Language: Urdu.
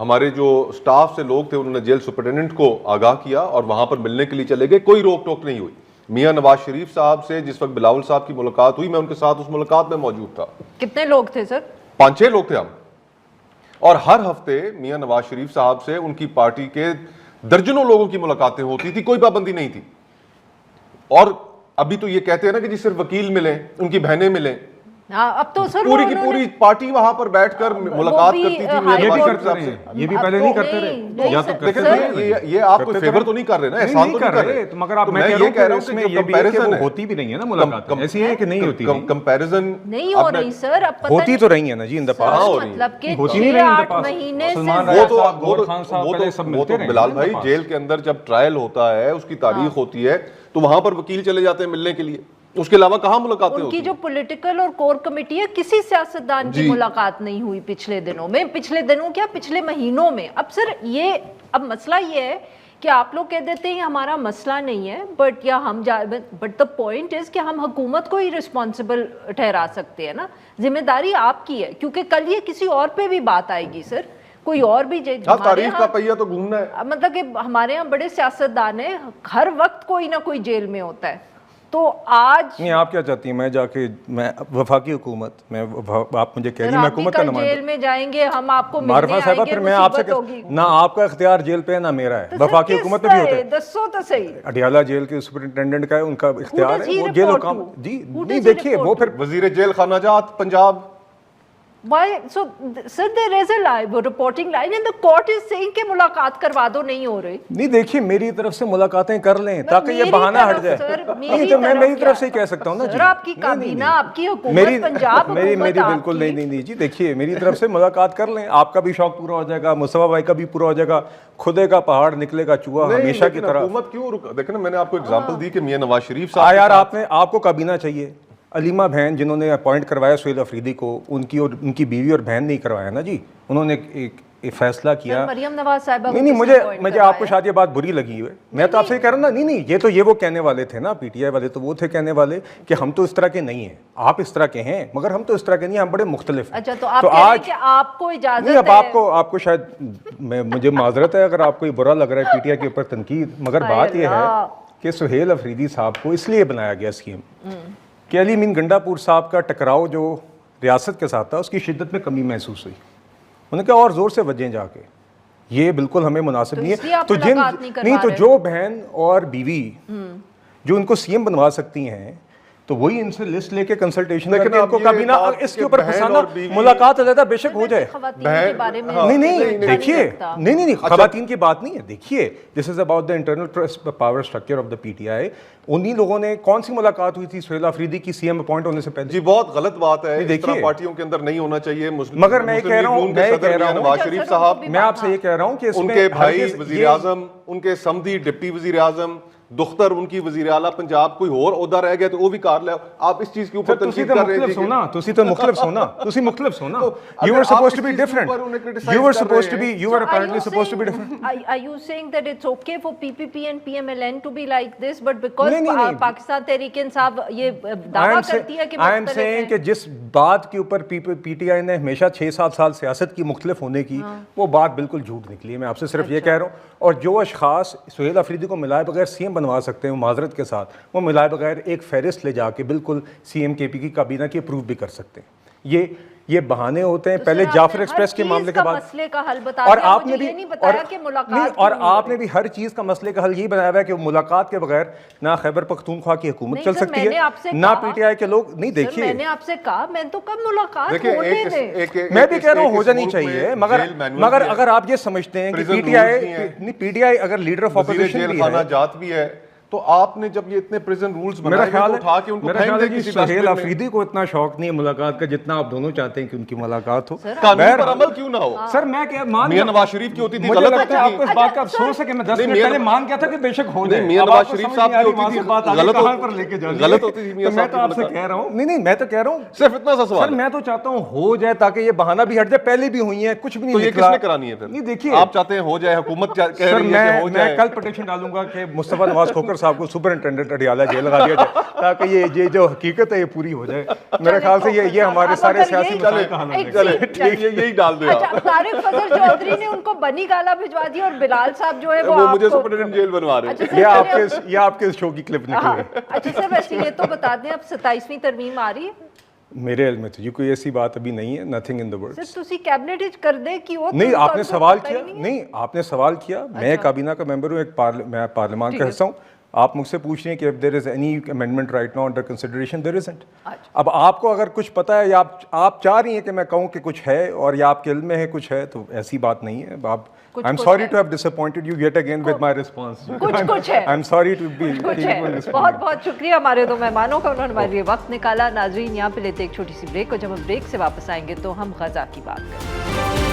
ہمارے جو سٹاف سے لوگ تھے انہوں نے جیل سپرنٹینڈنٹ کو آگاہ کیا اور وہاں پر ملنے کے لیے چلے گئے, کوئی روک ٹوک نہیں ہوئی. میاں نواز شریف صاحب سے جس وقت بلاول صاحب کی ملاقات ہوئی, میں ان کے ساتھ اس ملاقات میں موجود تھا. کتنے لوگ تھے سر؟ 5-6 لوگ تھے ہم. اور ہر ہفتے میاں نواز شریف صاحب سے ان کی پارٹی کے درجنوں لوگوں کی ملاقاتیں ہوتی تھی, کوئی پابندی نہیں تھی. اور ابھی تو یہ کہتے ہیں نا کہ جی صرف وکیل ملیں, ان کی بہنیں ملیں. اب تو سر پوری کی پوری پارٹی وہاں پر بیٹھ کر ملاقات کرتی تھی. یہ بھی کرتے رہے, یہ بھی پہلے نہیں کرتے رہے, یا تو کرتے رہے. یہ آپ کوئی فیور تو نہیں کر رہے نا, احسان تو نہیں کر رہے. مگر آپ, میں یہ کہہ رہا ہوں اس میں یہ بھی ہے کہ وہ ہوتی بھی نہیں ہے نا ملاقات, ایسی ہے کہ نہیں ہوتی. کمپیریزن نہیں ہو رہی سر, اب ہوتی تو رہی ہے نا جی ان دا پاس, مطلب کہ ہوتی نہیں رہی ان دا پاس. مہینے سے وہ تو بلال بھائی جیل کے اندر جب ٹرائل ہوتا ہے, اس کی تاریخ ہوتی ہے, تو وہاں پر وکیل چلے جاتے ہیں ملنے کے لیے, اس کے علاوہ کہاں ملاقاتیں ہوتی ہیں؟ ان کی جو پولیٹیکل اور کور کمیٹی ہے, کسی سیاستدان کی ملاقات نہیں ہوئی پچھلے دنوں میں, پچھلے دنوں کیا پچھلے مہینوں میں. اب سر یہ اب مسئلہ یہ ہے کہ آپ لوگ کہہ دیتے ہیں ہمارا مسئلہ نہیں ہے, بٹ دا پوائنٹ از کہ ہم حکومت کو ہی رسپانسبل ٹھہرا سکتے ہیں نا, ذمہ داری آپ کی ہے, کیونکہ کل یہ کسی اور پہ بھی بات آئے گی سر, کوئی اور بھی تاریخ کا پہیہ تو گھومنا ہے. مطلب کہ ہمارے ہاں بڑے سیاستدان ہیں, ہر وقت کوئی نہ کوئی جیل میں ہوتا ہے. تو آج نہیں, آپ کیا چاہتی ہیں میں جا کے, میں وفاقی حکومت, میں آپ مجھے کہہ رہی میں حکومت کا نمائندہ, جیل میں جائیں گے ہم, آپ کو ملنے معرفہ صاحبہ, پھر میں آپ سے نہ آپ کا اختیار جیل پہ ہے نہ میرا ہے, وفاقی حکومت میں بھی ہوتا ہے. دسو تو صحیح, اڈیالہ جیل کے سپرنٹینڈنٹ کا ہے, ان کا اختیار ہے, وہ جیل حکام. جی نہیں دیکھیے, وہ پھر وزیر جیل خانہ جات Punjab. Why? So, sir, there is a reporting line and the court is saying کہ ملاقات کروا دو, نہیں ہو رہی. نہیں دیکھیے, میری طرف سے ملاقاتیں کر لیں تاکہ یہ بہانہ ہٹ جائے. نہیں تو میں میری طرف سے کہہ سکتا ہوں نا جی, آپ کی کابینہ, آپ کی حکومت پنجاب, میری بالکل نہیں جی. دیکھیے میری طرف سے ملاقات کر لیں, آپ کا بھی شوق پورا ہو جائے گا, مصطفیٰ بھائی کا بھی پورا ہو جائے گا, خدے کا پہاڑ نکلے گا چوہا ہمیشہ کی طرح. حکومت کیوں رکا؟ دیکھیں نا, میں نے آپ کو ایگزامپل دی کہ میاں نواز شریف صاحب, یار آپ کو کابینہ چاہیے. علیمہ بہن جنہوں نے اپوائنٹ کروایا سہیل افریدی کو, ان کی بیوی اور بہن نہیں کروایا نا جی, انہوں نے ایک فیصلہ کیا. مریم نواز صاحبہ نہیں مجھے آپ کو شاید یہ بات بری لگی ہے, میں تو آپ سے کہہ رہا ہوں نا, نہیں یہ وہ کہنے والے تھے نا, پی ٹی آئی والے تو وہ تھے کہنے والے کہ ہم تو اس طرح کے نہیں ہیں, آپ اس طرح کے ہیں, مگر ہم تو اس طرح کے نہیں, ہم بڑے مختلف ہیں. اچھا, تو آج آپ کو اجازت نہیں, اب آپ کو شاید, مجھے معذرت ہے اگر آپ کو یہ برا لگ رہا ہے پی ٹی آئی کے اوپر تنقید, مگر بات یہ ہے کہ سہیل افریدی صاحب کو اس لیے بنایا گیا اسکیم کہ علی امین گنڈا پور صاحب کا ٹکراؤ جو ریاست کے ساتھ تھا, اس کی شدت میں کمی محسوس ہوئی. انہوں نے کہا اور زور سے وجہیں جا کے, یہ بالکل ہمیں مناسب نہیں ہے. تو نہیں تو جو بہن اور بیوی جو ان کو سی ایم بنوا سکتی ہیں, تو وہی ان سے لسٹ لے کے کنسلٹیشن کر کے ان کو کابینہ اس کے اوپر پھنسانا, ملاقات علیحدہ بے شک ہو جائے. نہیں دیکھیے, نہیں خواتین کی بات نہیں ہے. دیکھیے, this is about the internal power structure of the P T I. انہی لوگوں نے, کون سی ملاقات ہوئی تھی سہیل افریدی کی سی ایم اپوائنٹ ہونے سے پہلے؟ جی بہت غلط بات ہے, اس طرح پارٹیوں کے اندر نہیں ہونا چاہیے. مگر میں کہہ رہا ہوں, نواز شریف صاحب, میں آپ سے یہ کہہ رہا ہوں کہ ان کے بھائی وزیر اعظم, ان کے سمدھی ڈپٹی وزیر اعظم, دختر ان کی وزیر اعلیٰ پنجاب, کوئی اور عہدہ رہ گیا تو وہ بھی کار لے. آپ اس چیز کے اوپر تنقید کر رہے ہیں. تسی تو مختلف سونا. You were supposed to be different. You were apparently supposed to be different. Are you saying that it's okay for PPP and PMLN to be like this, but because Pakistan Tehreek Insaf یہ دعویٰ کرتی ہے کہ I am saying کہ جس بات کے اوپر پی ٹی آئی نے ہمیشہ 6-7 سال سیاست کی مختلف ہونے کی, وہ بات بالکل جھوٹ نکلی ہے. میں آپ سے صرف یہ کہہ رہا ہوں, اور جو اشخاص سہیل افریدی کو ملائے بغیر سی ایم بنوا سکتے ہیں معذرت کے ساتھ, وہ ملائے بغیر ایک فہرست لے جا کے بالکل سی ایم کے پی کی کابینہ کی اپروو بھی کر سکتے ہیں. یہ بہانے ہوتے ہیں. پہلے جعفر ایکسپریس کے معاملے کے بعد, اور آپ نے بھی, اور آپ نے بھی ہر چیز کا مسئلے کا حل یہی بنایا ہوا ہے کہ ملاقات کے بغیر نہ خیبر پختونخوا کی حکومت چل سکتی ہے, نہ پی ٹی آئی کے لوگ. نہیں دیکھیے, میں نے آپ سے کہا, میں تو کب ملاقات ہونے دیں, میں بھی کہہ رہا ہوں ہو جانی چاہیے, مگر اگر آپ یہ سمجھتے ہیں کہ پی ٹی آئی اگر لیڈر آف اپوزیشن بھی ہے, تو آپ نے جب یہ اتنے پریزن رولز بنائے ہیں تو اٹھا کے ان کو پھینک دیں کسی سہیل افریدی کو اتنا شوق نہیں ہے ملاقات کا جتنا آپ دونوں چاہتے ہیں کہ ان کی ملاقات ہو. قانون پر عمل کیوں نہ ہو؟ سر میں کیا میاں نواز شریف کی ہوتی تھی, مجھے لگتا ہے آپ کو اس بات کا افسوس ہے کہ میں 10 منٹ پہلے مان گیا تھا کہ بے شک ہو جائے. میاں نواز شریف صاحب کی ہوتی تھی, غلط ہوتی تھی. میں تو آپ سے کہہ رہا ہوں, نہیں میں تو کہہ رہا ہوں صرف اتنا سا سوال, سر میں تو چاہتا ہوں ہو جائے تاکہ یہ بہانہ بھی ہٹ جائے. پہلے بھی ہوئی ہیں, کچھ بھی نہیں. تو یہ کس نے کرانی ہے پھر؟ نہیں دیکھیے, آپ چاہتے ہیں ہو جائے, حکومت کہہ رہی ہے کہ ہو جائے. میں کل پٹیشن ڈالوں گا کہ مصطفیٰ نواز کھوکھر صاحب کو سپرنٹینڈنٹ اڈیالہ جیل لگا دیا جائے تاکہ یہ جو حقیقت ہے یہ پوری ہو جائے. میرے خیال سے یہ ہمارے سارے سیاسی مسائل کا حل ہو جائے. چلے یہی ڈال دیں. اچھا طارق فضل چودھری نے ان کو بنی گالا بھجوا دیا اور بلال صاحب جو ہے وہ مجھے سپرنٹینڈنٹ جیل بنوا رہے ہیں. یہ آپ کے شو کی کلپ نکلی ہے. اچھا سر ویسے یہ تو بتا دیں اب 27ویں ترمیم آ رہی ہے؟ میرے علم میں تو یہ کوئی ایسی بات ابھی نہیں ہے. Nothing in the world. سر تسی کیبنٹ وچ کر دے کہ وہ نہیں آپ نے سوال کیا. نہیں آپ نے سوال کیا. میں کابینہ کا ممبر ہوں, میں پارلیمان کا حصہ ہوں. آپ مجھ سے پوچھ رہے ہیں کہ if there is any amendment right now under consideration, there isn't. اب آپ کو اگر کچھ پتہ ہے یا آپ چاہ رہی ہیں کہ میں کہوں کہ کچھ ہے اور یا آپ کے علم میں ہے کچھ ہے, تو ایسی بات نہیں ہے. آپ I'm sorry to have disappointed you yet again with my response. کچھ ہے. I'm sorry to be. بہت بہت شکریہ ہمارے دو مہمانوں کا, انہوں نے ہمارے لیے وقت نکالا. ناظرین یہاں پہ لیتے ایک چھوٹی سی بریک, اور جب ہم بریک سے واپس آئیں گے تو ہم غزہ کی بات کریں گے.